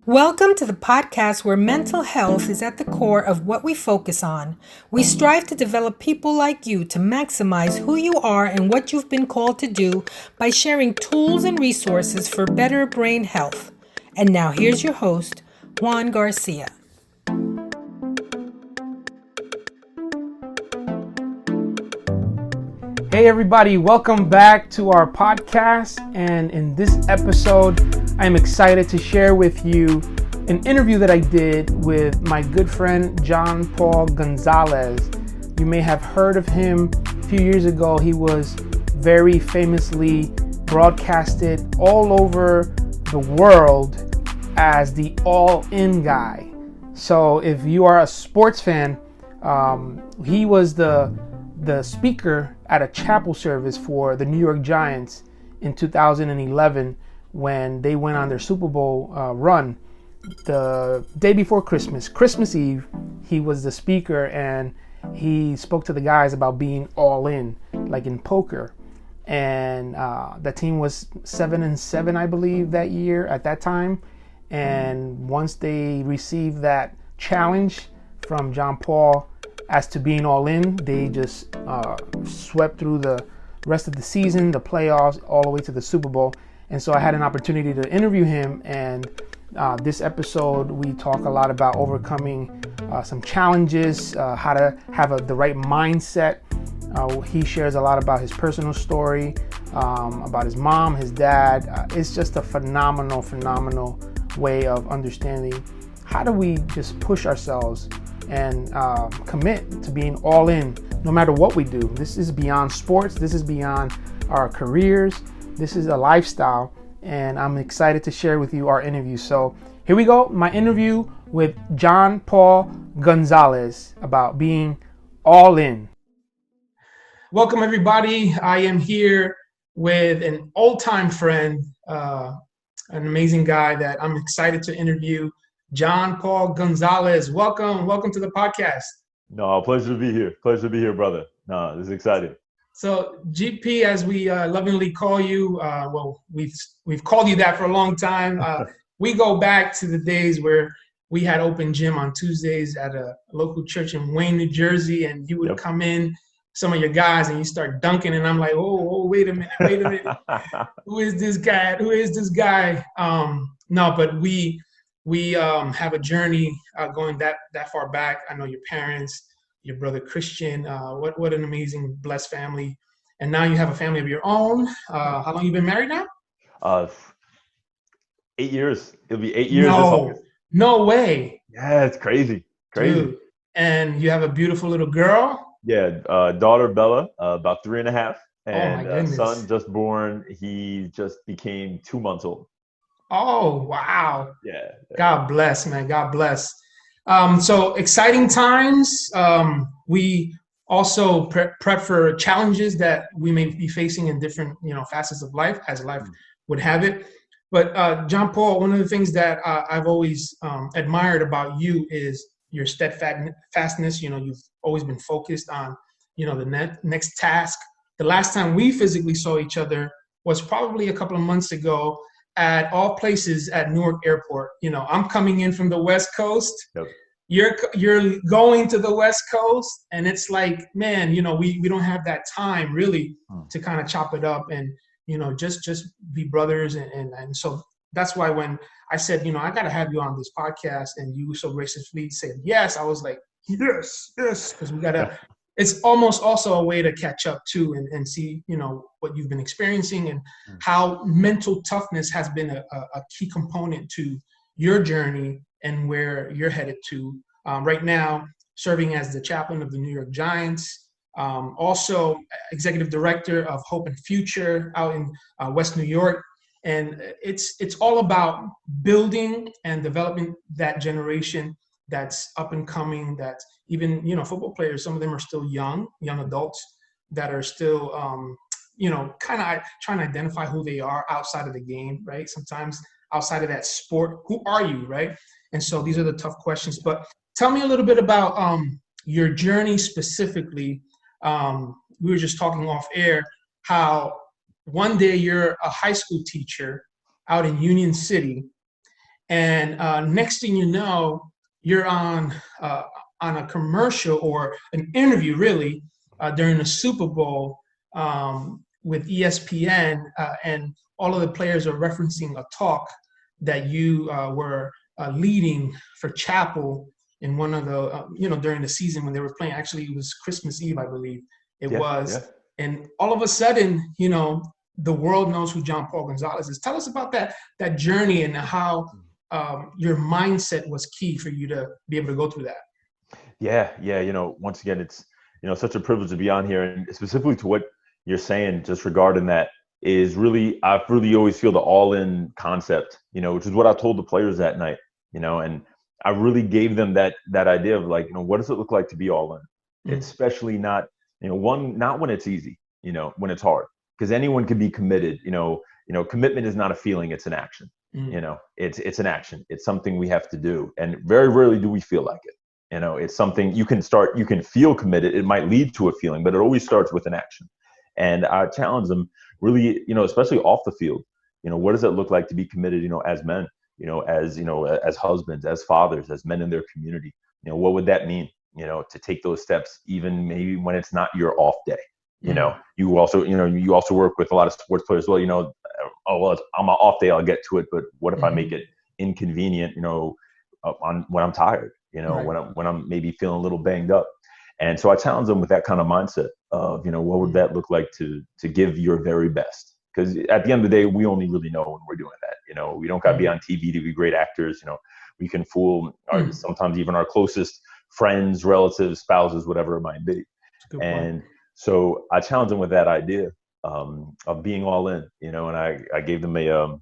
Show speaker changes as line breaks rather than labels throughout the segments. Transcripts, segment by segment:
Welcome to the podcast where mental health is at the core of what we focus on. We strive to develop people like you to maximize who you are and what you've been called to do by sharing tools and resources for better brain health. And now here's your host, Juan Garcia.
Hey everybody, welcome back to our podcast, and in this episode I'm excited to share with you an interview that I did with my good friend Gian Paul Gonzalez. You may have heard of him a few years ago. He was very famously broadcasted all over the world as the all-in guy. So if you are a sports fan, he was the speaker at a chapel service for the New York Giants in 2011 when they went on their Super Bowl run. The day before Christmas Eve, he was the speaker, and he spoke to the guys about being all in, like in poker. And the team was 7-7, I believe, that year at that time. And once they received that challenge from Gian Paul as to being all in, they just swept through the rest of the season, the playoffs, all the way to the Super Bowl. And so I had an opportunity to interview him, and this episode we talk a lot about overcoming some challenges, how to have the right mindset. He shares a lot about his personal story, about his mom, his dad. It's just a phenomenal way of understanding how do we just push ourselves and commit to being all in no matter what we do. This is beyond sports. This is beyond our careers. This is a lifestyle, and I'm excited to share with you our interview. So here we go, my interview with Gian Paul Gonzalez about being all in. Welcome everybody. I am here with an old-time friend, an amazing guy that I'm excited to interview, Gian Paul Gonzalez. Welcome to the podcast.
No, pleasure to be here, brother. No, this is exciting.
So GP, as we lovingly call you, we've called you that for a long time. We go back to the days where we had open gym on Tuesdays at a local church in Wayne, New Jersey, and you would come in, some of your guys, and you start dunking, and I'm like, oh, wait a minute. Who is this guy? No, but we have a journey going that far back. I know your parents, your brother Christian. What an amazing, blessed family. And now you have a family of your own. How long you been married now?
8 years. It'll be 8 years this August.
No way.
Yeah, it's crazy.
Dude. And you have a beautiful little girl?
Yeah, daughter Bella, about 3.5. And son just born. He just became 2 months old.
Oh, wow.
Yeah.
God bless, man. God bless. So exciting times. We also prep for challenges that we may be facing in different, facets of life, as life would have it. But Gian Paul, one of the things that I've always admired about you is your steadfastness. You've always been focused on, the next task. The last time we physically saw each other was probably a couple of months ago at all places at Newark Airport. I'm coming in from the West Coast. Yep. You're going to the West Coast, and it's like, man, we don't have that time really to kind of chop it up and just be brothers. And so that's why when I said, I got to have you on this podcast, and you so graciously said yes, I was like, yes, because we gotta. It's almost also a way to catch up too and see, what you've been experiencing and how mental toughness has been a key component to your journey and where you're headed to. Right now, serving as the chaplain of the New York Giants, also executive director of Hope and Future out in West New York. And it's all about building and developing that generation that's up and coming, that even, football players, some of them are still young adults that are still, kind of trying to identify who they are outside of the game, right? Sometimes outside of that sport, who are you, right? And so these are the tough questions. But tell me a little bit about, your journey specifically. We were just talking off air how one day you're a high school teacher out in Union City, and next thing you know, you're on a commercial or an interview, really, during the Super Bowl with ESPN, and all of the players are referencing a talk that you were leading for Chapel in one of the, during the season when they were playing. Actually, it was Christmas Eve, I believe it was. Yeah. And all of a sudden, the world knows who Gian Paul Gonzalez is. Tell us about that journey and how your mindset was key for you to be able to go through that.
Yeah. Once again, it's, such a privilege to be on here, and specifically to what you're saying, just regarding that, is really, I really always feel the all-in concept, which is what I told the players that night, and I really gave them that idea of like, what does it look like to be all in? Especially not, not when it's easy, when it's hard, because anyone can be committed. Commitment is not a feeling, it's an action. It's an action. It's something we have to do, and very rarely do we feel like it. It's something you can feel committed. It might lead to a feeling, but it always starts with an action. And I challenge them really, especially off the field, what does it look like to be committed, as men, as husbands, as fathers, as men in their community? What would that mean, to take those steps, even maybe when it's not your off day? You also work with a lot of sports players. Well, on my off day, I'll get to it. But what if I make it inconvenient, when I'm tired, right. when I'm maybe feeling a little banged up? And so I challenge them with that kind of mindset of, what would that look like to give your very best? Because at the end of the day, we only really know when we're doing that. We don't got to be on TV to be great actors. We can fool sometimes even our closest friends, relatives, spouses, whatever it might be. And so I challenged them with that idea of being all in, and I gave them a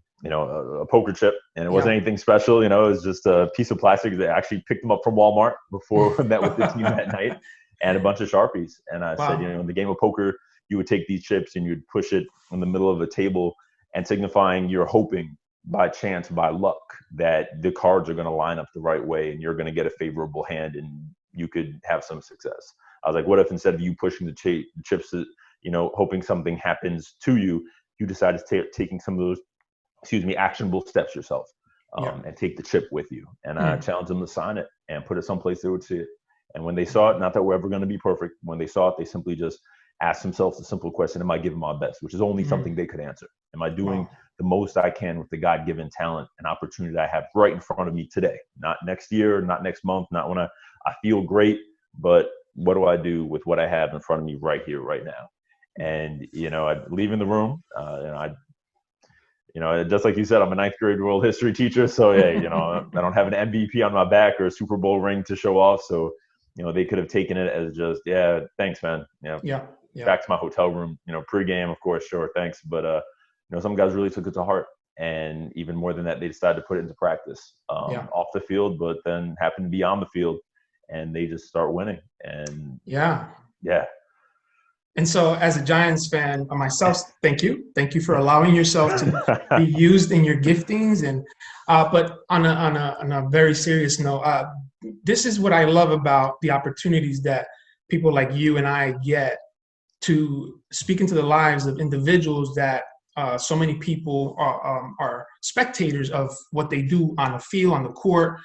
poker chip, and it wasn't anything special. It was just a piece of plastic that I actually picked them up from Walmart before we met with the team that night, and a bunch of Sharpies. And I said, in the game of poker, you would take these chips and you'd push it in the middle of a table, and signifying you're hoping by chance, by luck, that the cards are going to line up the right way and you're going to get a favorable hand and you could have some success. I was like, what if instead of you pushing the chips, hoping something happens to you, you decide to taking some of those, actionable steps yourself, and take the chip with you. And I challenged them to sign it and put it someplace they would see it. And when they saw it, not that we're ever going to be perfect, when they saw it, they simply just asked themselves the simple question, am I giving my best? Which is only something they could answer. Am I doing the most I can with the God-given talent and opportunity I have right in front of me today? Not next year, not next month, not when I feel great, but what do I do with what I have in front of me right here, right now? And, I leave in the room, just like you said, I'm a 9th grade world history teacher. So, I don't have an MVP on my back or a Super Bowl ring to show off. So, they could have taken it as just, thanks, man. Back to my hotel room, pregame, of course, sure, thanks. But, some guys really took it to heart. And even more than that, they decided to put it into practice off the field, but then happened to be on the field, and they just start winning. And yeah.
And so as a Giants fan myself, thank you for allowing yourself to be used in your giftings. And but on a very serious note, this is what I love about the opportunities that people like you and I get to speak into the lives of individuals that so many people are spectators of what they do on the field, on the court,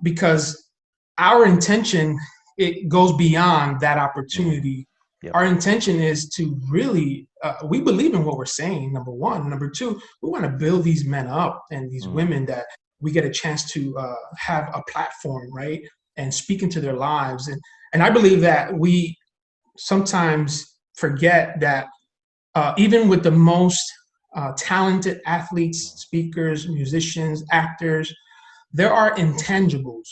because our intention, it goes beyond that opportunity. Yep. Our intention is to really, we believe in what we're saying, number one. Number two, we want to build these men up and these women that we get a chance to have a platform, right? And speak into their lives. And I believe that we sometimes forget that even with the most talented athletes, speakers, musicians, actors, there are intangibles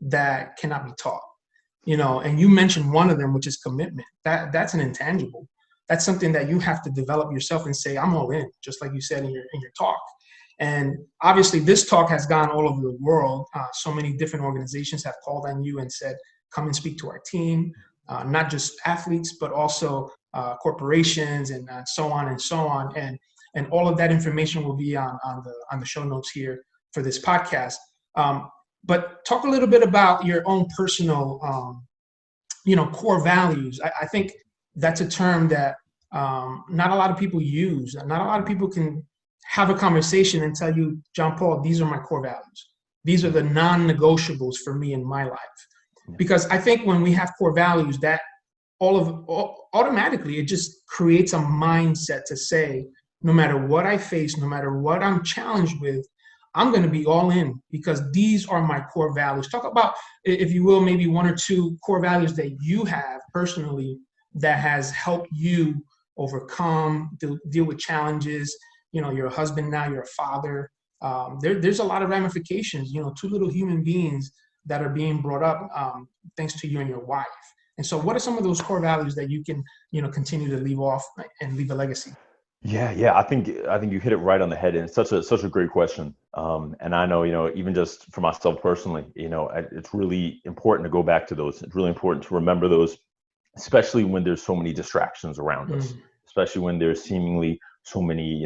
that cannot be taught. And you mentioned one of them, which is commitment. That's an intangible. That's something that you have to develop yourself and say, I'm all in, just like you said in your talk. And obviously this talk has gone all over the world. So many different organizations have called on you and said, come and speak to our team, not just athletes, but also corporations and so on and so on. And all of that information will be on the show notes here for this podcast. But talk a little bit about your own personal core values. I think that's a term that not a lot of people use. Not a lot of people can have a conversation and tell you, Gian Paul, these are my core values. These are the non-negotiables for me in my life. Because I think when we have core values, that automatically, it just creates a mindset to say, no matter what I face, no matter what I'm challenged with, I'm going to be all in because these are my core values. Talk about, if you will, maybe one or two core values that you have personally that has helped you overcome, deal with challenges. You're a husband now, you're a father. There's a lot of ramifications, two little human beings that are being brought up thanks to you and your wife. And so what are some of those core values that you can, continue to leave off and leave a legacy?
Yeah. I think you hit it right on the head, and it's such a great question. And I know, even just for myself personally, it's really important to go back to those. It's really important to remember those, especially when there's so many distractions around us, especially when there's seemingly so many,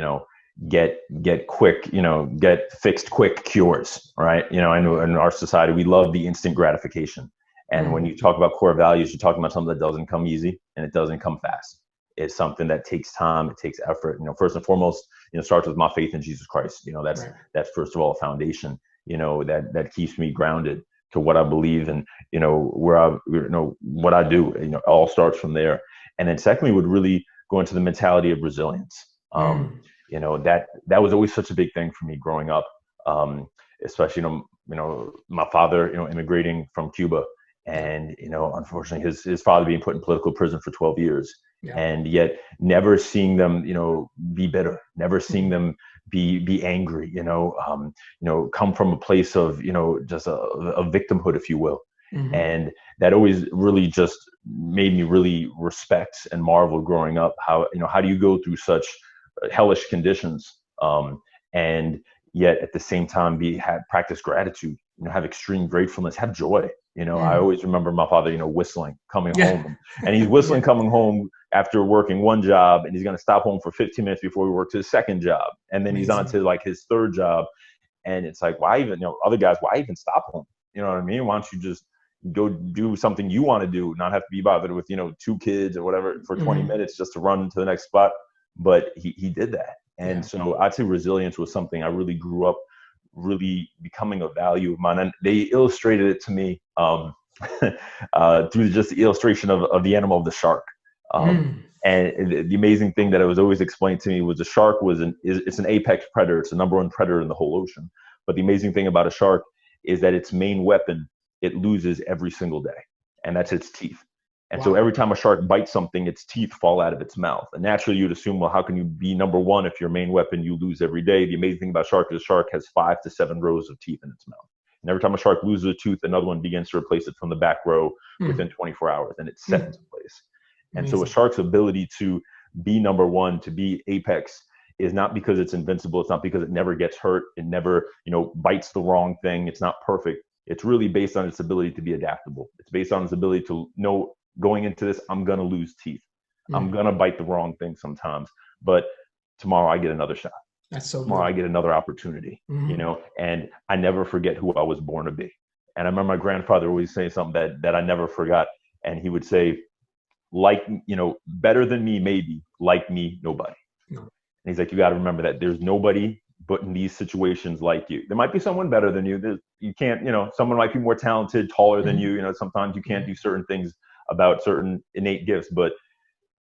get quick, get fixed quick cures, right? I know in our society, we love the instant gratification. And when you talk about core values, you're talking about something that doesn't come easy and it doesn't come fast. It's something that takes time, it takes effort. First and foremost, starts with my faith in Jesus Christ. That's first of all a foundation, that keeps me grounded to what I believe and, what I do. It all starts from there. And then secondly, would really go into the mentality of resilience. That was always such a big thing for me growing up, especially, my father, immigrating from Cuba. And, unfortunately, his father being put in political prison for 12 years. Yeah. And yet never seeing them, be bitter, never seeing them be angry, come from a place of, just a victimhood, if you will. And that always really just made me really respect and marvel growing up how do you go through such hellish conditions and yet at the same time practice gratitude, have extreme gratefulness, have joy. I always remember my father, whistling, coming home, and he's whistling coming home after working one job, and he's going to stop home for 15 minutes before he works his second job. And then he's on to like his third job. And it's like, why even, other guys, why even stop home? You know what I mean? Why don't you just go do something you want to do, not have to be bothered with, 2 kids or whatever for 20 minutes just to run to the next spot. But he did that. And so I'd say resilience was something I really grew up really becoming a value of mine. And they illustrated it to me through just the illustration of the animal of the shark. And the amazing thing that it was always explained to me was the shark it's an apex predator. It's the number one predator in the whole ocean. But the amazing thing about a shark is that its main weapon, it loses every single day. And that's its teeth. And so every time a shark bites something, its teeth fall out of its mouth. And naturally you'd assume, well, how can you be number one if your main weapon you lose every day? The amazing thing about shark is a shark has 5 to 7 rows of teeth in its mouth. And every time a shark loses a tooth, another one begins to replace it from the back row within 24 hours, and it's set into place. And so a shark's ability to be number one, to be apex, is not because it's invincible. It's not because it never gets hurt. It never, bites the wrong thing. It's not perfect. It's really based on its ability to be adaptable. It's based on its ability to know, going into this, I'm going to lose teeth. I'm going to bite the wrong thing sometimes, but tomorrow I get another shot.
That's so
tomorrow
good.
I get another opportunity, and I never forget who I was born to be. And I remember my grandfather always saying something that I never forgot. And he would say, better than me, maybe, like me, nobody. No. And he's like, you got to remember that there's nobody but in these situations like you. There might be someone better than you. You can't, someone might be more talented, taller than you. Sometimes you can't do certain things about certain innate gifts, but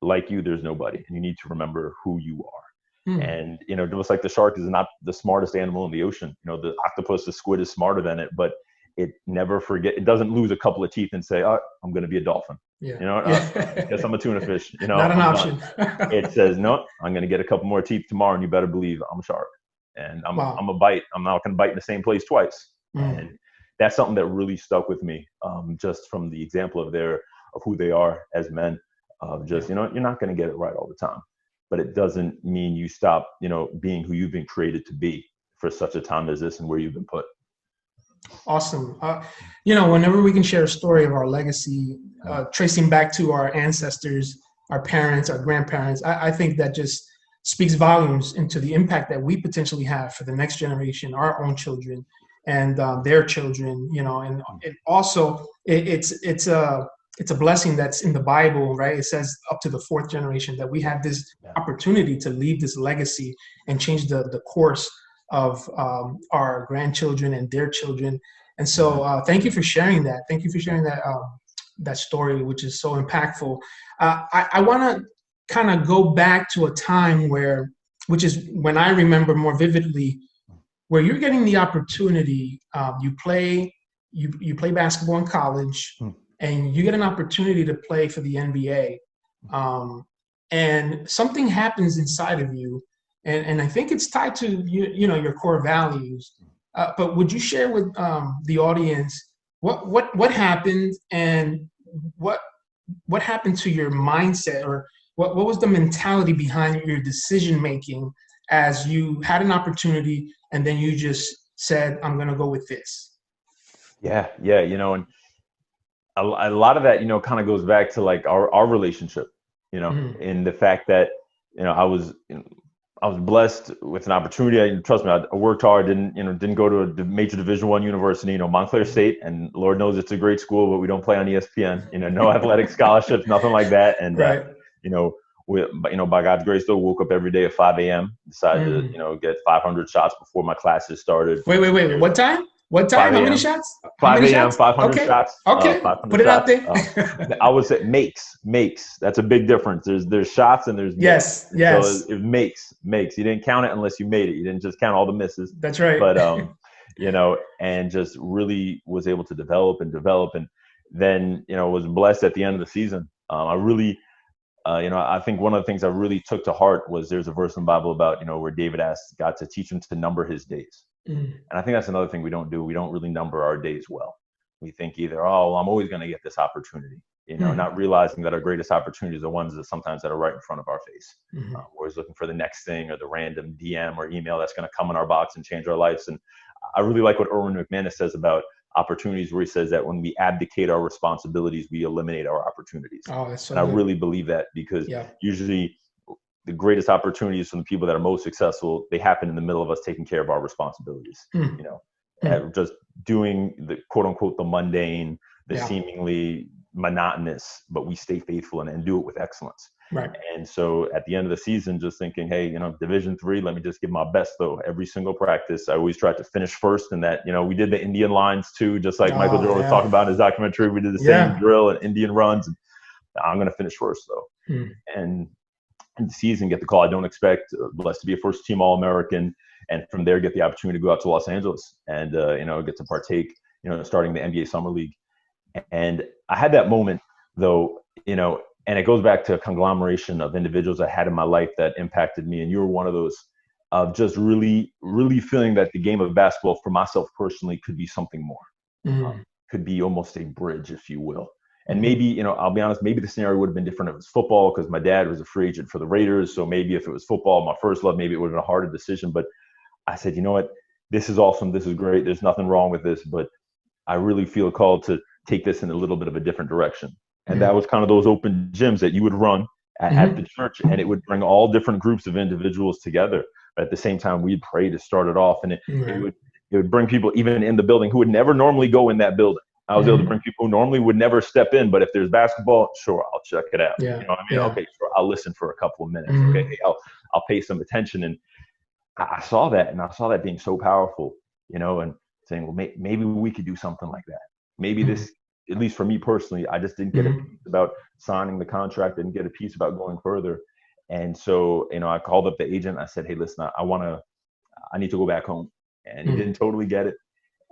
like you, there's nobody. And you need to remember who you are. And, just like the shark is not the smartest animal in the ocean, the octopus, the squid is smarter than it, but it it doesn't lose a couple of teeth and say, oh, I'm going to be a dolphin. I guess I'm a tuna fish.
Not an option.
It says, no, I'm going to get a couple more teeth tomorrow, and you better believe I'm a shark. And I'm a bite. I'm not going to bite in the same place twice. And that's something that really stuck with me, just from the example of who they are as men. You're not going to get it right all the time, but it doesn't mean you stop, being who you've been created to be for such a time as this and where you've been put.
Awesome. Whenever we can share a story of our legacy, tracing back to our ancestors, our parents, our grandparents, I think that just speaks volumes into the impact that we potentially have for the next generation, our own children and their children, and it also, it's it's a blessing that's in the Bible, right? It says up to the fourth generation that we have this opportunity to leave this legacy and change the course of our grandchildren and their children. And so thank you for sharing that. Thank you for sharing that story, which is so impactful. I want to kind of go back to a time which is when I remember more vividly, where you're getting the opportunity, you play basketball in college, and you get an opportunity to play for the NBA, and something happens inside of you, and I think it's tied to your core values. But would you share with the audience what happened, and what happened to your mindset, or what was the mentality behind your decision making as you had an opportunity and then you just said, I'm going to go with this?
Yeah. And a lot of that, kind of goes back to like our relationship, in the fact that, I was blessed with an opportunity. Trust me, I worked hard, didn't go to a major Division I university, Montclair State, and Lord knows it's a great school, but we don't play on ESPN, no athletic scholarships, nothing like that. And,
right.
By God's grace, though, woke up every day at 5 a.m., decided to, get 500 shots before my classes started.
Wait. What time? How many shots?
5 a.m., 500 shots.
Okay.
500
Put it
shots.
out there.
I would say makes. That's a big difference. There's shots and there's
yes.
So it makes. You didn't count it unless you made it. You didn't just count all the misses.
That's right.
But, and just really was able to develop. And then, was blessed at the end of the season. I really, I think one of the things I really took to heart was there's a verse in the Bible about, where David asked God to teach him to number his days. And I think that's another thing we don't do. We don't really number our days well. We think either, I'm always going to get this opportunity, not realizing that our greatest opportunities are ones that are right in front of our face. We're always looking for the next thing or the random DM or email that's going to come in our box and change our lives. And I really like what Erwin McManus says about opportunities, where he says that when we abdicate our responsibilities, we eliminate our opportunities.
Oh, that's so
and
good.
I really believe that, because usually the greatest opportunities from the people that are most successful, they happen in the middle of us taking care of our responsibilities, just doing the quote unquote, the mundane, the seemingly monotonous, but we stay faithful and do it with excellence.
Right.
And so at the end of the season, just thinking, hey, Division III, let me just give my best though. Every single practice, I always tried to finish first, and that, we did the Indian lines too, just like Michael Jordan was talking about in his documentary. We did the same drill and Indian runs. And I'm going to finish first though. And in the season, get the call I don't expect, blessed to be a first team All-American. And from there, get the opportunity to go out to Los Angeles and, get to partake, starting the NBA Summer League. And I had that moment though, and it goes back to a conglomeration of individuals I had in my life that impacted me. And you were one of those, of just really, really feeling that the game of basketball for myself personally could be something more, could be almost a bridge, if you will. And maybe, I'll be honest, maybe the scenario would have been different if it was football, because my dad was a free agent for the Raiders. So maybe if it was football, my first love, maybe it would have been a harder decision. But I said, you know what, this is awesome. This is great. There's nothing wrong with this, but I really feel called to take this in a little bit of a different direction. And that was kind of those open gyms that you would run at the church, and it would bring all different groups of individuals together. But at the same time, we'd pray to start it off, and it would bring people even in the building who would never normally go in that building. I was able to bring people who normally would never step in, but if there's basketball, sure, I'll check it out.
Yeah.
You know what I mean? Okay, sure, I'll listen for a couple of minutes. Okay, hey, I'll pay some attention. And I saw that, and I saw that being so powerful, and saying, well, maybe we could do something like that. Maybe this, at least for me personally, I just didn't get a piece about signing the contract, didn't get a piece about going further. And so, I called up the agent. I said, hey, listen, I need to go back home. And he didn't totally get it.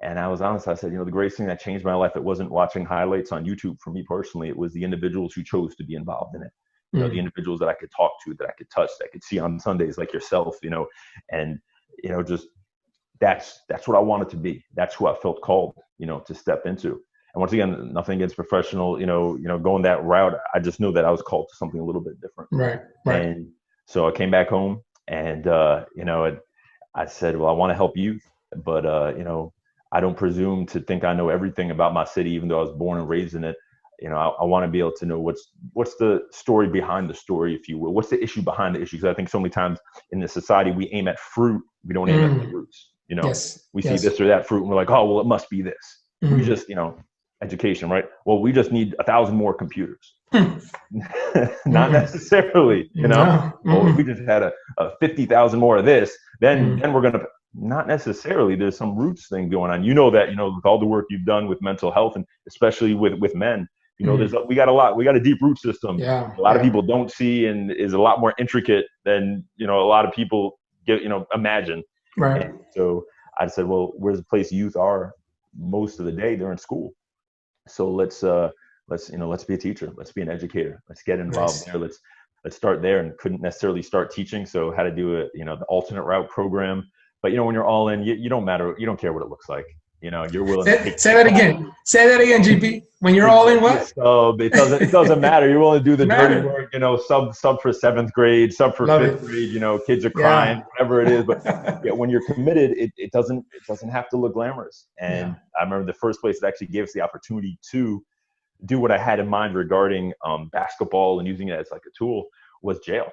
And I was honest. I said, the greatest thing that changed my life, it wasn't watching highlights on YouTube for me personally. It was the individuals who chose to be involved in it. The individuals that I could talk to, that I could touch, that I could see on Sundays, like yourself, and, just that's what I wanted to be. That's who I felt called, to step into. And once again, nothing against professional, going that route. I just knew that I was called to something a little bit different.
Right.
And so I came back home, and, I said, well, I want to help youth, but, I don't presume to think I know everything about my city, even though I was born and raised in it. I want to be able to know what's the story behind the story, if you will. What's the issue behind the issue? Because I think so many times in this society, we aim at fruit. We don't aim at the roots. We see this or that fruit, and we're like, oh, well, it must be this. We just, education, right? Well, we just need 1,000 more computers.
Hmm.
Not necessarily,
No.
Or if we just had a 50,000 more of this, then
Mm.
we're going to, not necessarily. There's some roots thing going on. That, with all the work you've done with mental health, and especially with men, we got a deep root system.
Yeah.
A lot of people don't see, and is a lot more intricate than, a lot of people imagine.
Right.
And so I said, well, where's the place youth are most of the day? They're in school. So let's be a teacher. Let's be an educator. Let's get involved there. Let's start there. And couldn't necessarily start teaching, so had to do the alternate route program. But when you're all in, you don't matter. You don't care what it looks like. You're willing to
say that again. Say that again, GP. When you're all in, what?
It doesn't matter. You're willing to do the dirty work. Sub for 7th grade, sub for 5th grade. Kids are crying, whatever it is. But when you're committed, it doesn't have to look glamorous. And I remember the first place that actually gave us the opportunity to do what I had in mind regarding basketball and using it as like a tool was jail.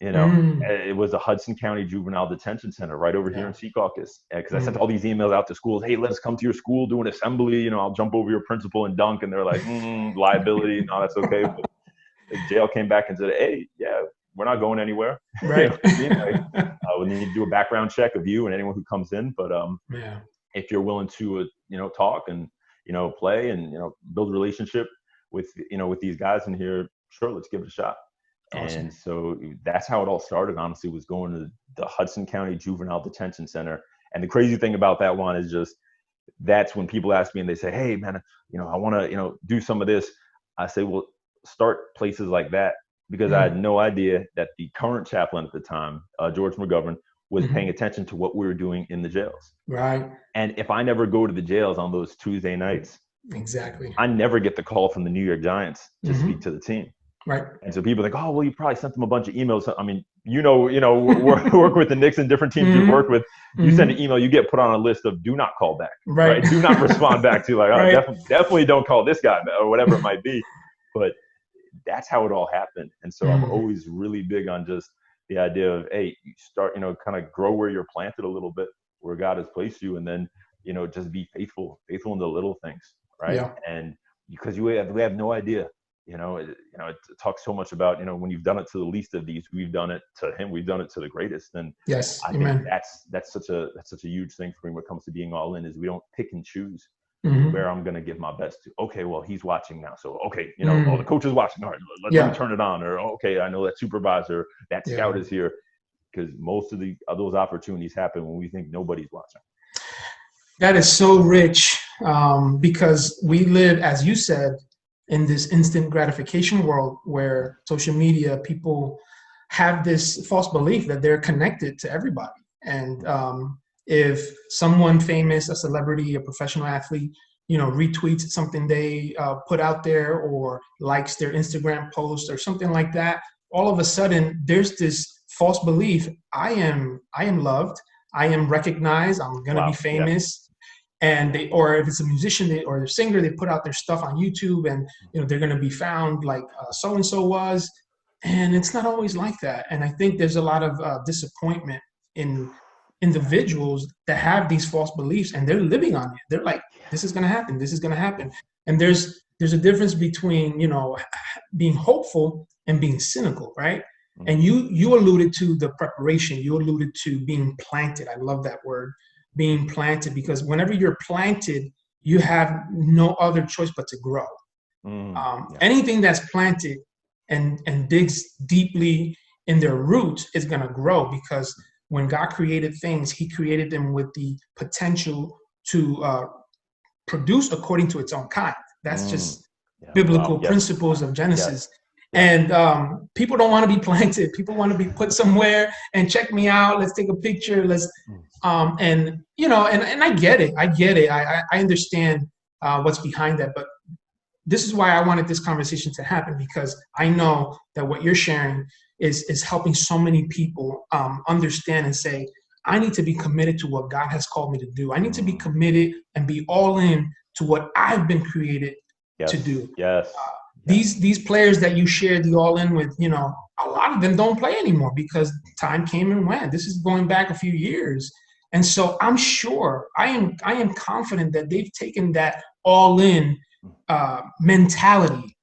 It was the Hudson County Juvenile Detention Center right over here in Secaucus. Because I sent all these emails out to schools. Hey, let us come to your school, do an assembly. I'll jump over your principal and dunk. And they're like, liability. No, that's okay. But the jail came back and said, hey, we're not going anywhere.
Right.
We need to do a background check of you and anyone who comes in. But if you're willing to, talk and, play and, build a relationship with these guys in here, sure, let's give it a shot. Awesome. And so that's how it all started, honestly, was going to the Hudson County Juvenile Detention Center. And the crazy thing about that one is just, that's when people ask me and they say, hey, man, I want to, do some of this. I say, well, start places like that, because I had no idea that the current chaplain at the time, George McGovern, was paying attention to what we were doing in the jails.
Right.
And if I never go to the jails on those Tuesday nights,
exactly,
I never get the call from the New York Giants to speak to the team.
Right.
And so people think, oh, well, you probably sent them a bunch of emails. I mean, work with the Knicks and different teams you work with. You send an email, you get put on a list of do not call back. Right. Do not respond back to, like, oh, definitely don't call this guy or whatever it might be. But that's how it all happened. And so I'm always really big on just the idea of, hey, you start, kind of grow where you're planted a little bit, where God has placed you, and then, just be faithful in the little things. Right. Yeah. And because we have no idea. It talks so much about, when you've done it to the least of these, we've done it to him, we've done it to the greatest. And
yes,
I think that's such a huge thing for me when it comes to being all in, is we don't pick and choose where I'm going to give my best to. Okay, well, he's watching now. So, okay, oh, the coach is watching. All right, let me turn it on. Or, okay, I know that supervisor, that scout is here. Because most of those opportunities happen when we think nobody's watching.
That is so rich, because we live, as you said, in this instant gratification world where social media, people have this false belief that they're connected to everybody. And if someone famous, a celebrity, a professional athlete, retweets something they put out there, or likes their Instagram post or something like that, all of a sudden there's this false belief. I am loved. I am recognized. I'm going to be famous. Yeah. And or if it's a musician or a singer, they put out their stuff on YouTube, and they're going to be found like so and so was, and it's not always like that. And I think there's a lot of disappointment in individuals that have these false beliefs, and they're living on it. They're like, this is going to happen. This is going to happen. And there's a difference between being hopeful and being cynical, right? And you alluded to the preparation. You alluded to being planted. I love that word. Being planted, because whenever you're planted, you have no other choice but to grow. Anything that's planted and digs deeply in their roots is going to grow, because when God created things, he created them with the potential to produce according to its own kind. That's just biblical principles of Genesis. And people don't want to be planted. People want to be put somewhere and check me out. Let's take a picture. Let's and I get it. I understand what's behind that. But this is why I wanted this conversation to happen, because I know that what you're sharing is helping so many people understand and say, I need to be committed to what God has called me to do. I need to be committed and be all in to what I've been created to do. These players that you shared the all in with, a lot of them don't play anymore because time came and went. This is going back a few years. And so I'm sure, I am confident that they've taken that all in mentality,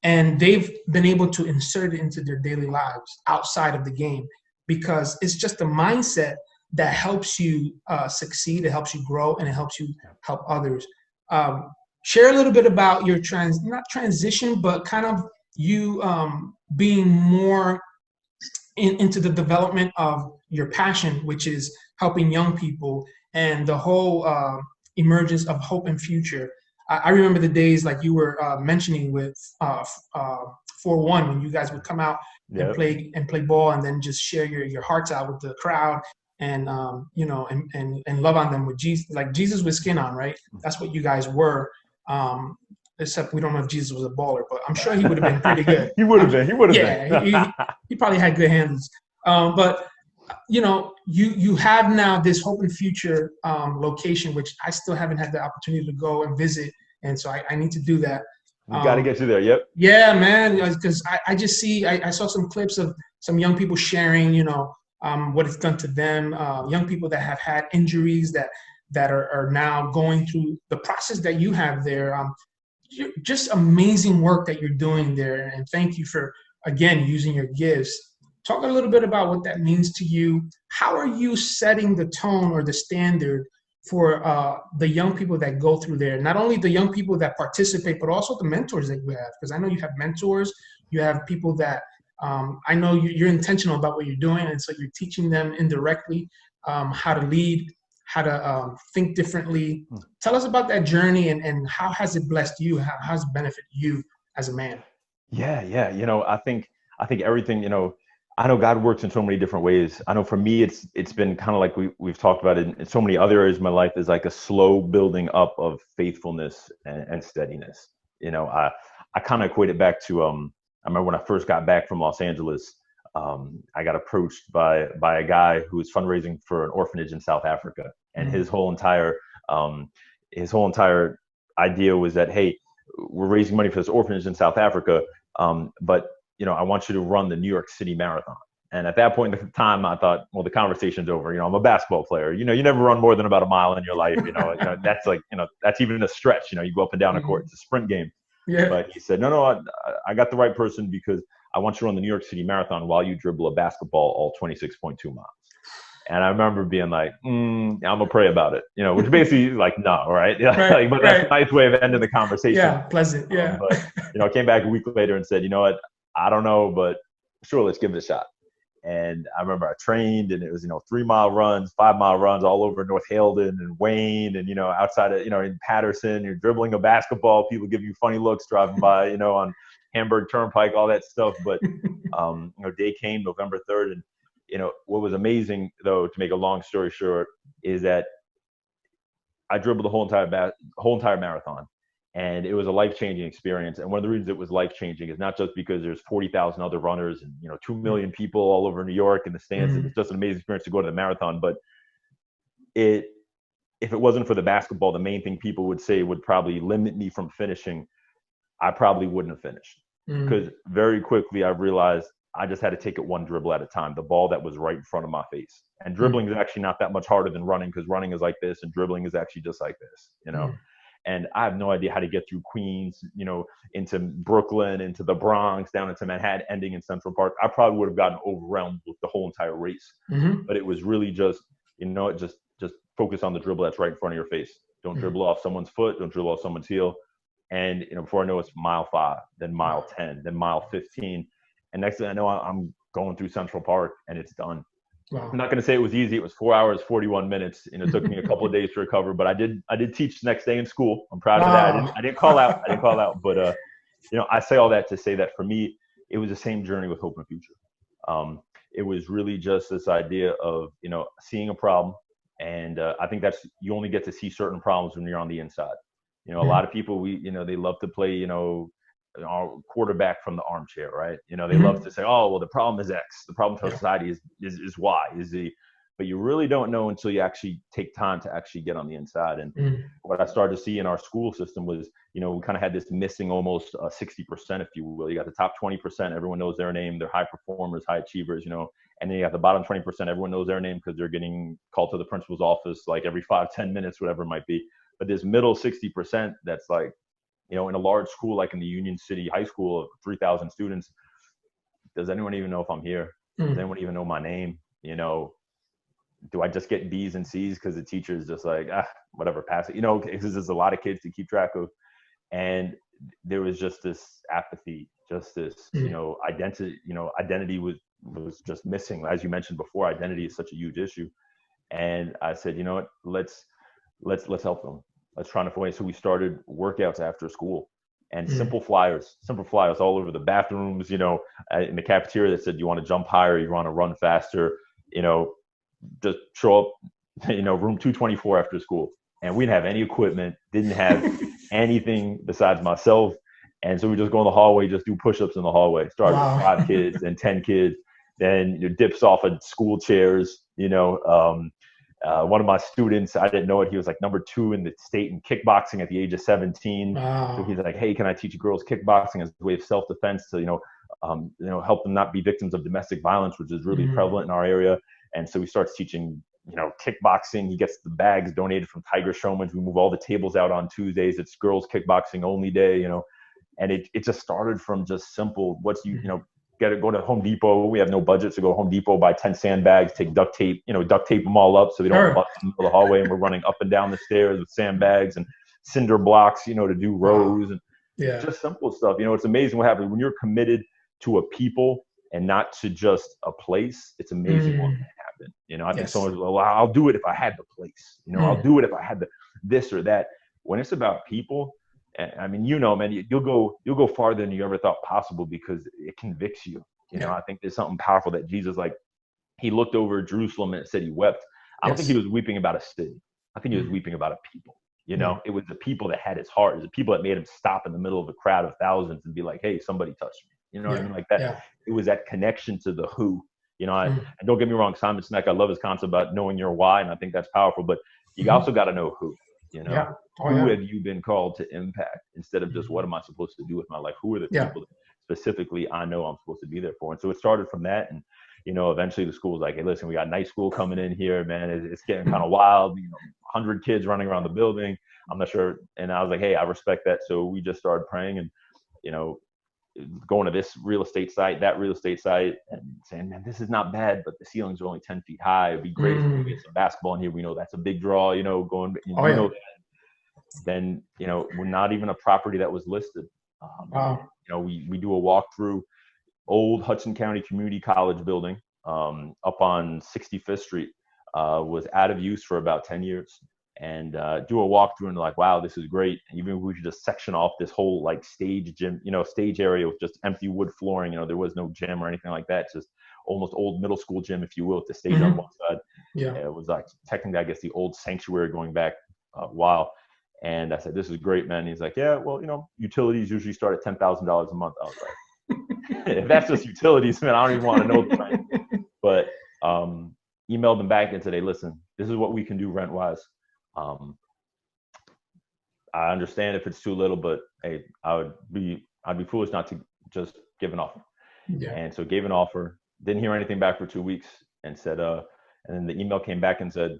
and they've been able to insert it into their daily lives outside of the game, because it's just a mindset that helps you succeed, it helps you grow, and it helps you help others. Share a little bit about your not transition, but kind of you being more into the development of your passion, which is helping young people, and the whole emergence of hope and future. I remember the days like you were mentioning with 4-1, when you guys would come out and play ball, and then just share your hearts out with the crowd, and and love on them with Jesus, like Jesus with skin on, right? That's what you guys were. Except we don't know if Jesus was a baller, but I'm sure he would have been pretty good.
He would have been.
Yeah, he probably had good handles. But you have now this Hope and Future location, which I still haven't had the opportunity to go and visit, and so I need to do that.
We got to get you there. Yep.
Yeah, man, because I just see I saw some clips of some young people sharing, what it's done to them. Young people that have had injuries that are now going through the process that you have there. Just amazing work that you're doing there, and thank you for again using your gifts. Talk a little bit about what that means to you. How are you setting the tone or the standard for the young people that go through there? Not only the young people that participate, but also the mentors that you have, because I know you have mentors, you have people that I know you're intentional about what you're doing, and so you're teaching them indirectly how to lead, how to think differently. Tell us about that journey, and how has it blessed you? How has it benefited you as a man?
Yeah. I think everything. I know God works in so many different ways. I know for me, it's been kind of like we've talked about it in so many other areas of my life, is like a slow building up of faithfulness and steadiness. I kind of equate it back to I remember when I first got back from Los Angeles. I got approached by a guy who was fundraising for an orphanage in South Africa, and his whole entire idea was that, hey, we're raising money for this orphanage in South Africa, but I want you to run the New York City Marathon. And at that point in time, I thought, well, the conversation's over. I'm a basketball player. You never run more than about a mile in your life. That's like, that's even a stretch. You go up and down a court. It's a sprint game.
Yeah.
But he said, no, I got the right person, because I want you to run the New York City Marathon while you dribble a basketball all 26.2 miles. And I remember being like, I'm going to pray about it, which basically like, no, right?
Right,
but that's a nice way of ending the conversation.
Yeah, pleasant, yeah.
But, I came back a week later and said, you know what, I don't know, but sure, let's give it a shot. And I remember I trained, and it was, 3-mile runs, 5-mile runs all over North Haledon and Wayne, and, outside of, in Patterson, you're dribbling a basketball, people give you funny looks driving by, on Hamburg Turnpike, all that stuff. But, day came November 3rd. And, what was amazing, though, to make a long story short, is that I dribbled the whole entire marathon. And it was a life-changing experience. And one of the reasons it was life-changing is not just because there's 40,000 other runners and 2 million people all over New York in the stands. And it's just an amazing experience to go to the marathon. But if it wasn't for the basketball, the main thing people would say would probably limit me from finishing. I probably wouldn't have finished, because very quickly I realized I just had to take it one dribble at a time. The ball that was right in front of my face. And dribbling is actually not that much harder than running, because running is like this and dribbling is actually just like this. And I have no idea how to get through Queens, into Brooklyn, into the Bronx, down into Manhattan, ending in Central Park. I probably would have gotten overwhelmed with the whole entire race. But it was really just, just focus on the dribble that's right in front of your face. Don't dribble off someone's foot. Don't dribble off someone's heel. And, before I know it's mile 5, then mile 10, then mile 15. And next thing I know, I'm going through Central Park, and it's done. Wow. I'm not going to say it was easy. It was 4 hours, 41 minutes, and it took me a couple of days to recover. But I did teach the next day in school. I'm proud of that. I didn't call out. But I say all that to say that for me, it was the same journey with Hope and Future. It was really just this idea of seeing a problem, and I think you only get to see certain problems when you're on the inside. A lot of people they love to play our quarterback from the armchair, right? They love to say, oh, well, the problem is X. The problem for society is Y, is Z. But you really don't know until you actually take time to actually get on the inside. And what I started to see in our school system was, we kind of had this missing almost 60%, if you will. You got the top 20%, everyone knows their name. They're high performers, high achievers, and then you got the bottom 20%, everyone knows their name because they're getting called to the principal's office like every 5-10 minutes, whatever it might be. But this middle 60% that's like, in a large school like in the Union City High School of 3,000 students, does anyone even know if I'm here? Does anyone even know my name? Do I just get B's and C's because the teacher is just like, whatever, pass it, because there's a lot of kids to keep track of. And there was just this apathy, just this, identity was just missing. As you mentioned before, identity is such a huge issue. And I said, you know what, let's help them. Let's try to find ways. So we started workouts after school and simple flyers all over the bathrooms, in the cafeteria that said, you want to jump higher, you want to run faster, just show up, room 224 after school. And we didn't have any equipment, didn't have anything besides myself. And so we just go in the hallway, just do push-ups in the hallway. Started with 5 kids and 10 kids, then dips off of school chairs, one of my students, I didn't know it, he was like number 2 in the state in kickboxing at the age of 17. So he's like, hey, can I teach girls kickboxing as a way of self-defense to, help them not be victims of domestic violence, which is really prevalent in our area. And so he starts teaching, kickboxing. He gets the bags donated from Tiger Showman's. We move all the tables out on Tuesdays. It's girls kickboxing only day, and it just started from just simple, go to Home Depot. We have no budget, so go to Home Depot, buy 10 sandbags, take duct tape them all up so they don't bust in the hallway. And we're running up and down the stairs with sandbags and cinder blocks, to do rows and just simple stuff. It's amazing what happens when you're committed to a people and not to just a place. It's amazing what can happen. I think someone's, well, I'll do it if I had the place. I'll do it if I had this or that. When it's about people, I mean, man, you'll go farther than you ever thought possible because it convicts you. I think there's something powerful that Jesus, he looked over Jerusalem and said he wept. I don't think he was weeping about a city. I think he was weeping about a people. It was the people that had his heart. It was the people that made him stop in the middle of a crowd of thousands and be like, hey, somebody touched me. What I mean? Like that. Yeah. It was that connection to the who. And don't get me wrong, Simon Sinek, I love his concept about knowing your why, and I think that's powerful. But you also got to know who. Who have you been called to impact instead of just what am I supposed to do with my life? Who are the people that specifically I know I'm supposed to be there for? And so it started from that. And, eventually the school was like, hey, listen, we got night school coming in here, man. It's getting kind of wild, 100 kids running around the building. I'm not sure. And I was like, hey, I respect that. So we just started praying and, going to this real estate site, that real estate site, and saying, man, this is not bad, but the ceilings are only 10 feet high. It'd be great if we get some basketball in here. We know that's a big draw, going, know that. Then, we're not even a property that was listed. We do a walkthrough old Hudson County Community College building up on 65th Street, was out of use for about 10 years. And do a walkthrough and like, wow, this is great. And even if we could just section off this whole stage gym, stage area with just empty wood flooring, there was no gym or anything like that. It's just almost old middle school gym, if you will, with the stage on one side. Yeah. It was technically, I guess, the old sanctuary going back a while. And I said, this is great, man. And he's like, yeah, well, utilities usually start at $10,000 a month. I was like, if that's just utilities, man, I don't even want to know the price. But emailed them back and said, hey, listen, this is what we can do rent-wise. I understand if it's too little, but hey, I'd be foolish not to just give an offer. Yeah. And so gave an offer, didn't hear anything back for 2 weeks, and said, and then the email came back and said,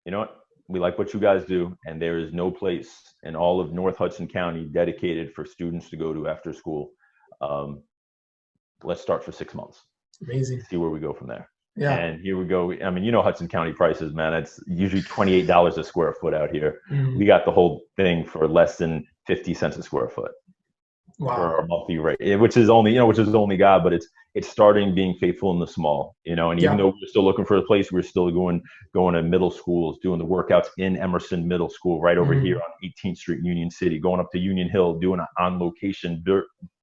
you know what? We like what you guys do, and there is no place in all of North Hudson County dedicated for students to go to after school. Let's start for 6 months.
Amazing.
See where we go from there.
Yeah.
And here we go. I mean, Hudson County prices, man. It's usually $28 a square foot out here. We got the whole thing for less than 50 cents a square foot. Wow. For our monthly rate, which is only God, but it's starting being faithful in the small, and even though we're still looking for a place, we're still going to middle schools, doing the workouts in Emerson Middle School right over here on 18th Street, Union City, going up to Union Hill, doing on location,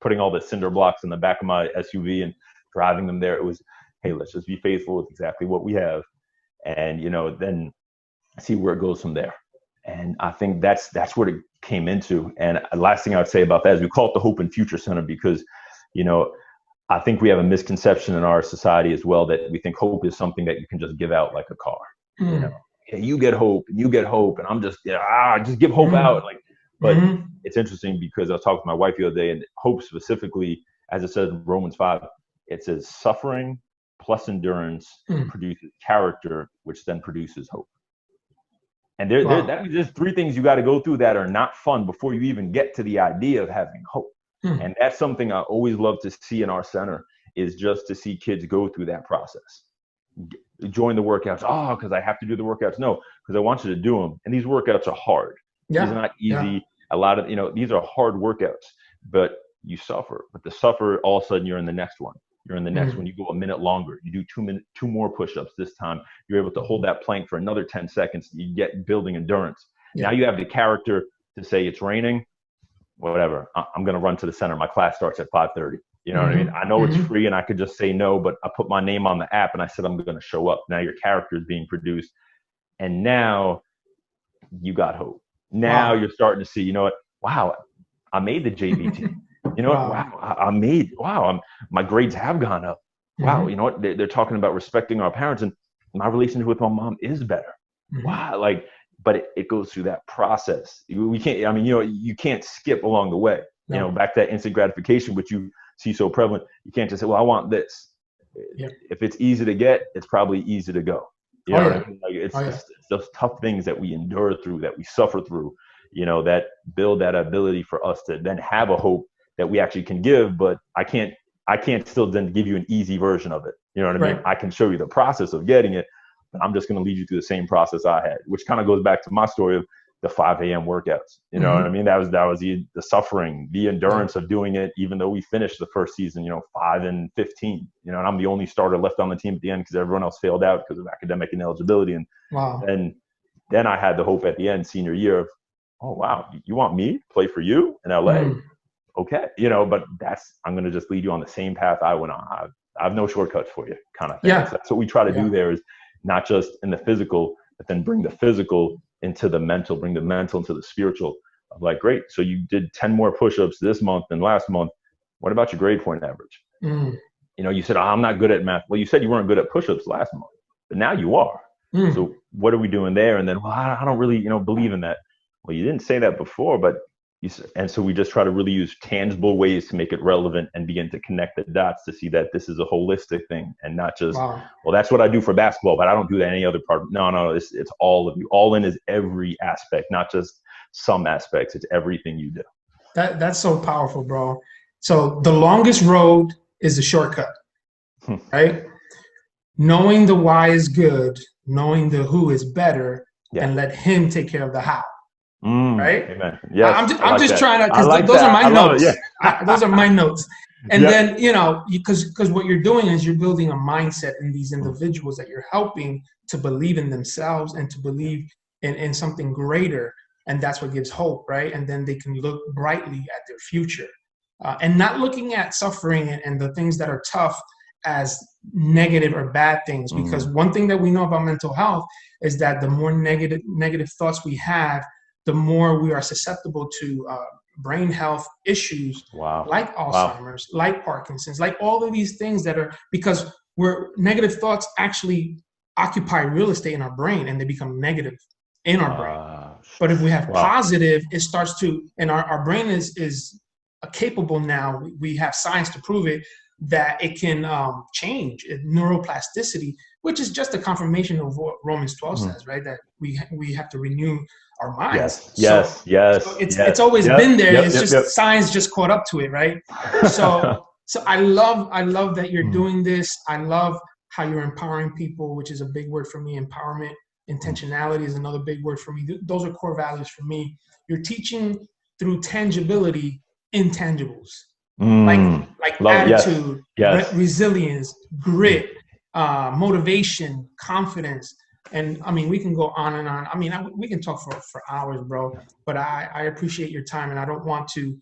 putting all the cinder blocks in the back of my SUV and driving them there. It was, hey, let's just be faithful with exactly what we have, and then see where it goes from there. And I think that's what it came into. And last thing I would say about that is we call it the Hope and Future Center because, I think we have a misconception in our society as well that we think hope is something that you can just give out like a car. Hey, you get hope, and I'm just just give hope out. But it's interesting because I was talking to my wife the other day, and hope specifically, as it says in Romans 5, it says suffering plus endurance produces character, which then produces hope. And that means there's 3 things you got to go through that are not fun before you even get to the idea of having hope. And that's something I always love to see in our center, is just to see kids go through that process. Join the workouts. Oh, because I have to do the workouts. No, because I want you to do them. And these workouts are hard. These are not easy. A lot of, these are hard workouts, but you suffer. But the suffer, all of a sudden you're in the next one. You're in the next one. You go a minute longer. You do 2 more push-ups this time. You're able to hold that plank for another 10 seconds. You get building endurance. Now you have the character to say it's raining, whatever. I'm going to run to the center. My class starts at 5:30. You know what I mean? I know it's free and I could just say no, but I put my name on the app and I said, I'm going to show up. Now your character is being produced. And now you got hope. Now you're starting to see, you know what? Wow, I made the JV team. You know what? Wow, my grades have gone up. Wow, you know what? They're talking about respecting our parents, and my relationship with my mom is better. Wow, but it goes through that process. We can't, you can't skip along the way. Back to that instant gratification, which you see so prevalent. You can't just say, well, I want this. If it's easy to get, it's probably easy to go. You know what I mean? It's those tough things that we endure through, that we suffer through, that build that ability for us to then have a hope that we actually can give. But I can't still then give you an easy version of it. You know what I mean? I can show you the process of getting it, but I'm just going to lead you through the same process I had, which kind of goes back to my story of the 5 a.m. workouts. You know what I mean? That was the suffering, the endurance of doing it, even though we finished the first season, 5-15, and I'm the only starter left on the team at the end because everyone else failed out because of academic ineligibility. And then I had the hope at the end, senior year, of, oh, wow, you want me to play for you in LA? Okay. But I'm going to just lead you on the same path I went on. I have no shortcuts for you, kind of thing. So that's what we try to do there, is not just in the physical, but then bring the physical into the mental, bring the mental into the spiritual. Of like, great, so you did 10 more push-ups this month than last month. What about your grade point average? You said, I'm not good at math. Well, you said you weren't good at push-ups last month, but now you are. So what are we doing there? And then, well, I don't really, believe in that. Well, you didn't say that before, but and so we just try to really use tangible ways to make it relevant and begin to connect the dots to see that this is a holistic thing and not just, well, that's what I do for basketball, but I don't do that any other part. No, it's all of you. All in is every aspect, not just some aspects. It's everything you do.
That's so powerful, bro. So the longest road is the shortcut, right? Knowing the why is good, knowing the who is better, and let him take care of the how. Right?
Amen. Yes,
I'm just trying to, because those are my notes. Those are my notes. And then, because what you're doing is you're building a mindset in these individuals that you're helping to believe in themselves and to believe in something greater. And that's what gives hope, right? And then they can look brightly at their future and not looking at suffering and the things that are tough as negative or bad things. Because one thing that we know about mental health is that the more negative thoughts we have, the more we are susceptible to brain health issues like Alzheimer's, like Parkinson's, like all of these things that are, because negative thoughts actually occupy real estate in our brain and they become negative in our brain. But if we have positive, it starts to, and our brain is capable now, we have science to prove it, that it can change neuroplasticity, which is just a confirmation of what Romans 12 says, right? That we have to renew our minds.
Yes.
It's always been there. It's just science just caught up to it, right? So I love that you're doing this. I love how you're empowering people, which is a big word for me. Empowerment, intentionality is another big word for me. Those are core values for me. You're teaching through tangibility, intangibles, like attitude, resilience, grit, motivation, confidence. And I mean, we can go on and on. I mean, we can talk for hours, bro, but I appreciate your time and I don't want to,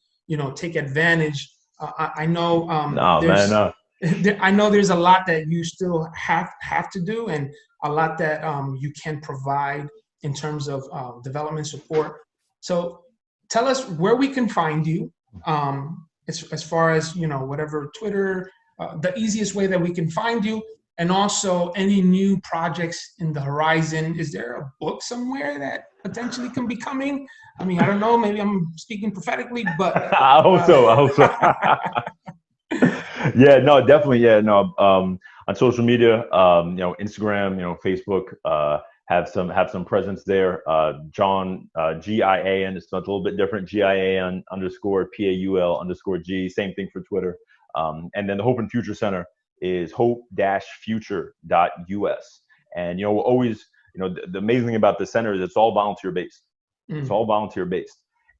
take advantage. I know, I know there's a lot that you still have to do and a lot that you can provide in terms of development support. So tell us where we can find you. As far as, whatever, Twitter, the easiest way that we can find you, and also any new projects in the horizon. Is there a book somewhere that potentially can be coming? I mean, I don't know, maybe I'm speaking prophetically, but.
I hope so. Yeah, no, definitely. Yeah, no, on social media, Instagram, Facebook, have some presence there. John, Gian, it's a little bit different. GIAN _ PAUL_G. Same thing for Twitter. And then the Hope and Future Center is hope-future.us. And we're always, the amazing thing about the center is it's all volunteer based. It's all volunteer based.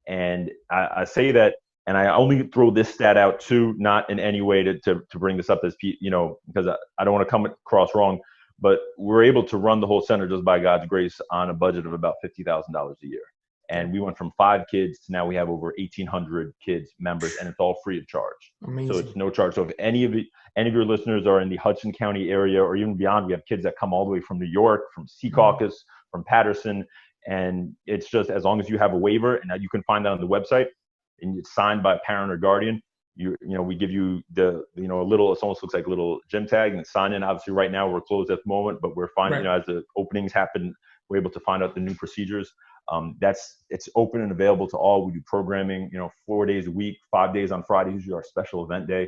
And I say that, and I only throw this stat out too, not in any way to bring this up as, because I don't want to come across wrong, but we're able to run the whole center just by God's grace on a budget of about $50,000 a year. And we went from 5 kids to now we have over 1,800 kids members, and it's all free of charge.
Amazing.
So it's no charge. So if any of your listeners are in the Hudson County area or even beyond, we have kids that come all the way from New York, from Secaucus, from Patterson, and it's just as long as you have a waiver, and you can find that on the website, and it's signed by a parent or guardian. We give you a little, it almost looks like a little gym tag and sign in. Obviously right now we're closed at the moment, but we're finding, as the openings happen, we're able to find out the new procedures. It's open and available to all. We do programming, 4 days a week, 5 days on Fridays, usually our special event day.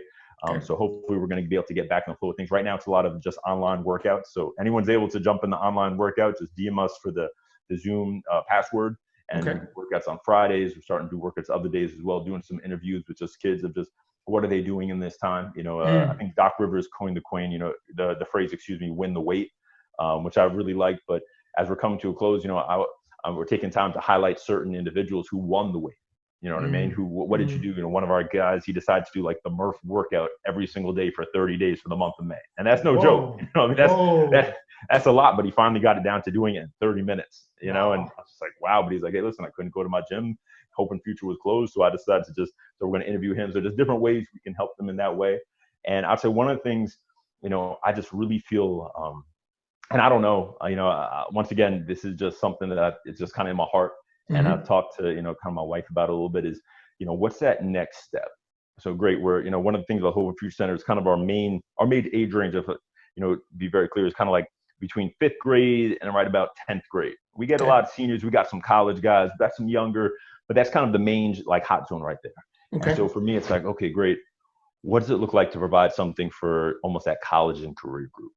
So hopefully we're going to be able to get back in the flow of things. Right now, it's a lot of just online workouts. So anyone's able to jump in the online workout, just DM us for the Zoom password. And workouts on Fridays. We're starting to do workouts other days as well, doing some interviews with just kids of just what are they doing in this time. I think Doc Rivers coined the phrase, win the weight, which I really like. But as we're coming to a close, we're taking time to highlight certain individuals who won the weight. You know what I mean? What did you do? One of our guys, he decided to do like the Murph workout every single day for 30 days for the month of May. And that's no joke. That's a lot, but he finally got it down to doing it in 30 minutes, and I was just like, wow. But he's like, hey, listen, I couldn't go to my gym. Hope and Future was closed. So I decided so we're going to interview him. So there's different ways we can help them in that way. And I'd say one of the things, I just really feel, and I don't know, once again, this is just something that it's just kind of in my heart. And I've talked to, kind of my wife about it a little bit is, what's that next step? So great. We're, one of the things about Hope and Future Center is kind of our main age range of, be very clear, is kind of like between 5th grade and right about 10th grade. We get a lot of seniors. We got some college guys, we got some younger, but that's kind of the main like hot zone right there. And so for me, it's like, okay, great. What does it look like to provide something for almost that college and career group?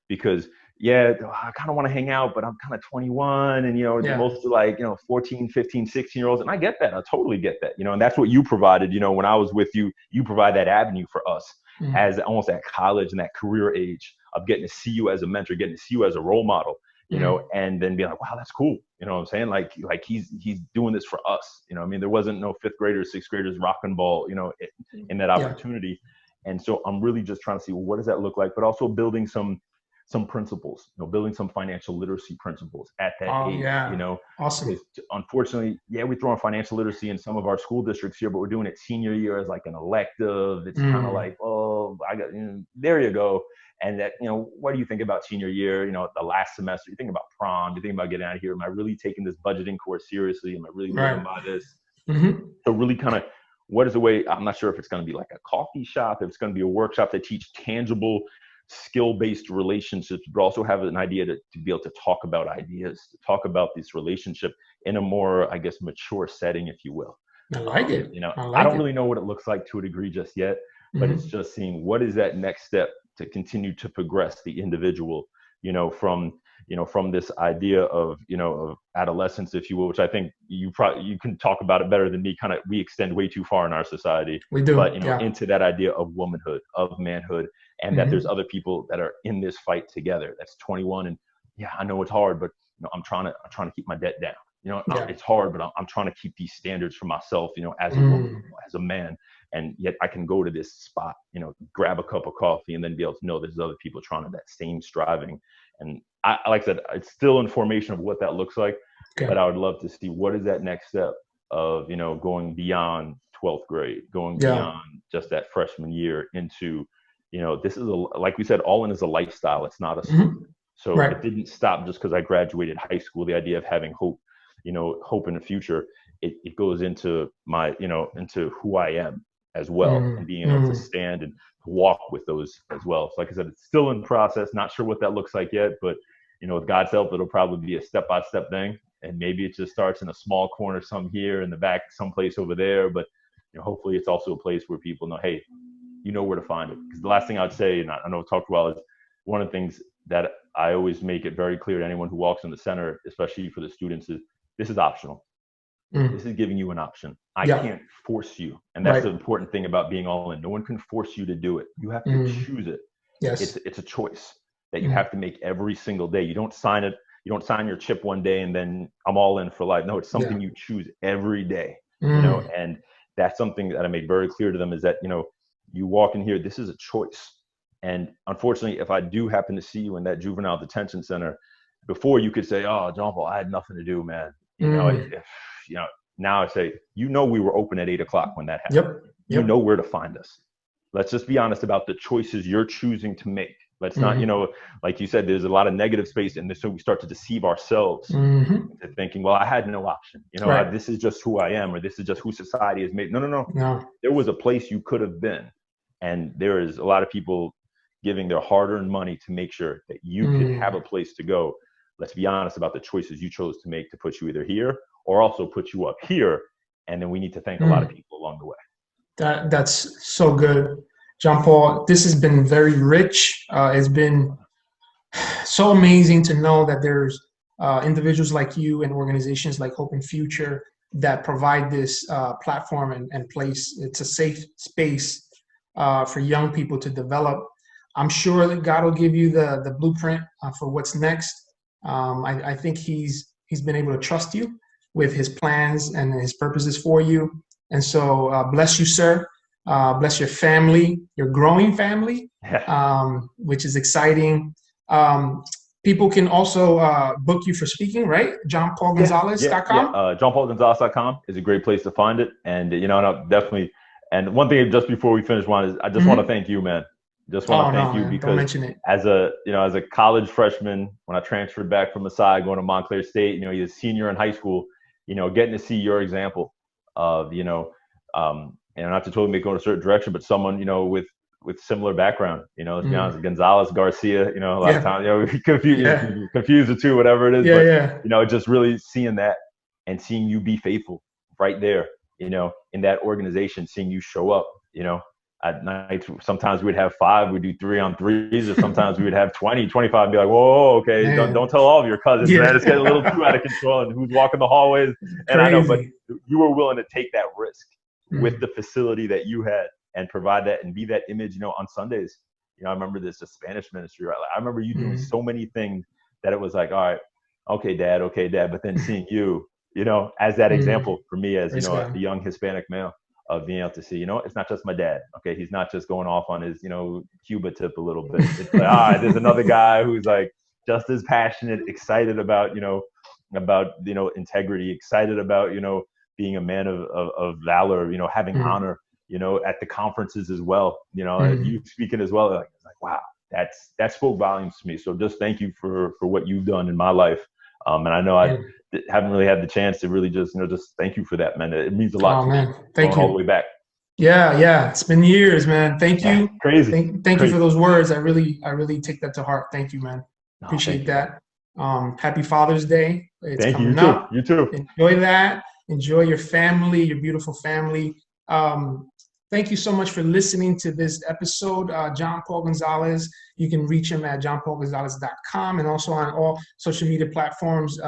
Because I kind of want to hang out, but I'm kind of 21 and, most of like, 14, 15, 16-year-olds. And I get that. I totally get that, and that's what you provided, when I was with you, you provide that avenue for us as almost that college and that career age of getting to see you as a mentor, getting to see you as a role model, and then being like, wow, that's cool. You know what I'm saying? Like he's doing this for us. There wasn't no 5th graders, 6th graders rocking ball, in that opportunity. And so I'm really just trying to see, well, what does that look like? But also building some principles, building some financial literacy principles at that age,
Awesome.
Unfortunately, we throw in financial literacy in some of our school districts here, but we're doing it senior year as like an elective. It's kind of like, there you go. And that, what do you think about senior year? The last semester, you think about prom, you think about getting out of here. Am I really taking this budgeting course seriously? Am I really living by this? So really kind of, what is the way? I'm not sure if it's going to be like a coffee shop, if it's going to be a workshop that teach tangible skill-based relationships, but also have an idea to be able to talk about ideas, to talk about this relationship in a more, I guess, mature setting, if you will.
I like it.
I don't really know what it looks like to a degree just yet, but it's just seeing what is that next step to continue to progress the individual, from this idea of adolescence, if you will, which I think you can talk about it better than me. Kind of, we extend way too far in our society.
We do,
but into that idea of womanhood, of manhood, and that there's other people that are in this fight together. That's 21, and I know it's hard, but I'm trying to keep my debt down. It's hard, but I'm trying to keep these standards for myself, as a woman, as a man. And yet I can go to this spot, grab a cup of coffee and then be able to know there's other people trying to that same striving. And I like I said, it's still in formation of what that looks like, but I would love to see what is that next step of, going beyond 12th grade, going beyond just that freshman year into, this is like we said, all in is a lifestyle. It's not a school. So it didn't stop just because I graduated high school. The idea of having hope, hope in the future, it goes into my, into who I am as well, and being able to stand and walk with those as well. So like I said, it's still in process. Not sure what that looks like yet, but with God's help, it'll probably be a step-by-step thing. And maybe it just starts in a small corner, some here in the back, someplace over there. But hopefully it's also a place where people know, hey, where to find it. Because the last thing I'd say, and I know I've talked about, is one of the things that I always make it very clear to anyone who walks in the center, especially for the students, is this is optional. This is giving you an option. I can't force you. And that's the important thing about being all in. No one can force you to do it. You have to choose it.
Yes.
It's a choice that you have to make every single day. You don't sign it. You don't sign your chip one day and then I'm all in for life. No, it's something you choose every day, you know, and that's something that I make very clear to them is that, you know, you walk in here, this is a choice. And unfortunately, if I do happen to see you in that juvenile detention center, before you could say, oh, Gian Paul, I had nothing to do, man. You know, you know, now I say, you know, we were open at 8 o'clock when that happened. You know where to find us. Let's just be honest about the choices you're choosing to make. Let's not, you know, like you said, there's a lot of negative space in this. So we start to deceive ourselves into thinking, well, I had no option. You know, this is just who I am, or this is just who society has made. No. There was a place you could have been. And there is a lot of people giving their hard-earned money to make sure that you could have a place to go. Let's be honest about the choices you chose to make to put you either here or also put you up here. And then we need to thank a lot of people along the way.
That's so good, Gian Paul. This has been very rich. It's been so amazing to know that there's individuals like you and organizations like Hope and Future that provide this platform and place. It's a safe space for young people to develop. I'm sure that God will give you the blueprint for what's next. I think he's been able to trust you with his plans and his purposes for you. And so bless you, sir. Bless your family, your growing family, which is exciting. People can also book you for speaking, right? JianPaulGonzalez.com?
JianPaulGonzalez.com is a great place to find it. And, you know, definitely. And one thing just before we finish, Juan, is I just want to thank you, man. Just want to thank you because as a college freshman, when I transferred back from Masai going to Montclair State, you know, you're a senior in high school, you know, getting to see your example of, you know, and not to totally make go in a certain direction, but someone, you know, with similar background, you know, let's be honest, Gonzalez, Garcia, you know, a lot of times, you know, we confuse the two, whatever it is, you know, just really seeing that and seeing you be faithful right there, you know, in that organization, seeing you show up, you know, at night, sometimes we'd have 5, we'd do 3-on-3s, or sometimes we would have 20, 25 and be like, whoa, okay, don't tell all of your cousins, man. It's getting a little too out of control and who's walking the hallways. And I know, but you were willing to take that risk with the facility that you had and provide that and be that image, you know, on Sundays. You know, I remember this, the Spanish ministry, right? Like, I remember you doing so many things that it was like, all right, okay, dad. But then seeing you, you know, as that example for me as, you know, a young Hispanic male, of being able to see, you know, it's not just my dad. Okay. He's not just going off on his, you know, Cuba tip a little bit. It's like, there's another guy who's like just as passionate, excited about, you know, integrity, excited about, you know, being a man of valor, you know, having honor, you know, at the conferences as well, you know, you speaking as well. Like, wow, that spoke volumes to me. So just thank you for what you've done in my life. And I know I haven't really had the chance to really just, you know, just thank you for that, man. It means a lot.
Oh, man. Thank you.
All the way back.
Yeah. It's been years, man. Thank you.
Crazy.
Thank you for those words. I really take that to heart. Thank you, man. Appreciate that. Happy Father's Day. It's coming up.
You too.
Enjoy that. Enjoy your family, your beautiful family. Thank you so much for listening to this episode. Gian Paul Gonzalez. You can reach him at JianPaulGonzalez.com and also on all social media platforms,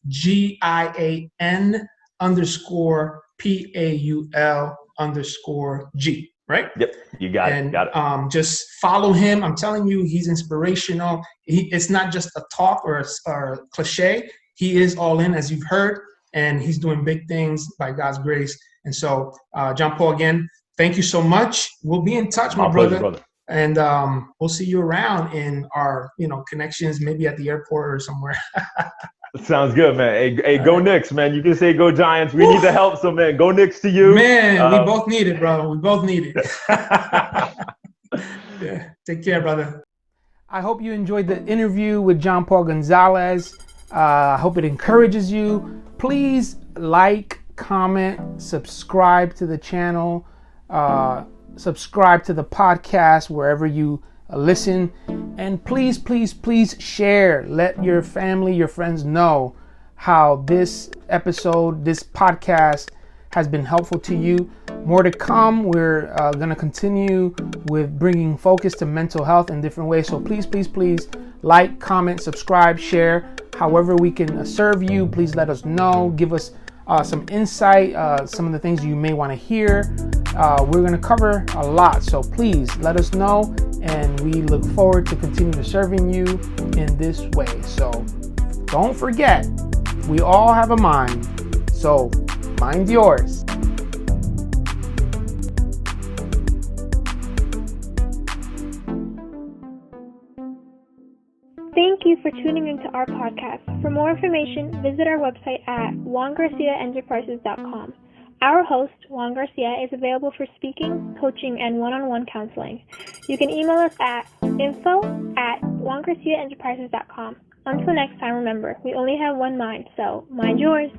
GIAN_PAUL_G, right?
Yep, you got it.
Just follow him. I'm telling you, he's inspirational. It's not just a talk or a cliche. He is all in, as you've heard, and he's doing big things by God's grace. And so, Gian Paul, again, thank you so much. We'll be in touch, my brother. And we'll see you around in our, you know, connections, maybe at the airport or somewhere.
Sounds good, man. Hey, go Knicks, man. You can say go Giants. We need the help, so man, go Knicks to you.
Man, we both need it, brother. We both need it. Yeah. Take care, brother.
I hope you enjoyed the interview with Gian Paul Gonzalez. I hope it encourages you. Please like, comment, subscribe to the channel. Subscribe to the podcast wherever you listen, and please share. Let your family, your friends know how this episode, this podcast has been helpful to you. More to come. We're going to continue with bringing focus to mental health in different ways. So please
like, comment, subscribe, share. However we can serve you, please let us know. Give us some insight, some of the things you may want to hear. We're going to cover a lot, so please let us know, and we look forward to continue to serving you in this way. So don't forget, we all have a mind, so mind yours.
Thank you for tuning into our podcast. For more information, visit our website at juangarciaenterprises.com. Our host, Juan Garcia, is available for speaking, coaching, and one-on-one counseling. You can email us at info@juangarciaenterprises.com. Until next time, remember, we only have one mind, so mind yours.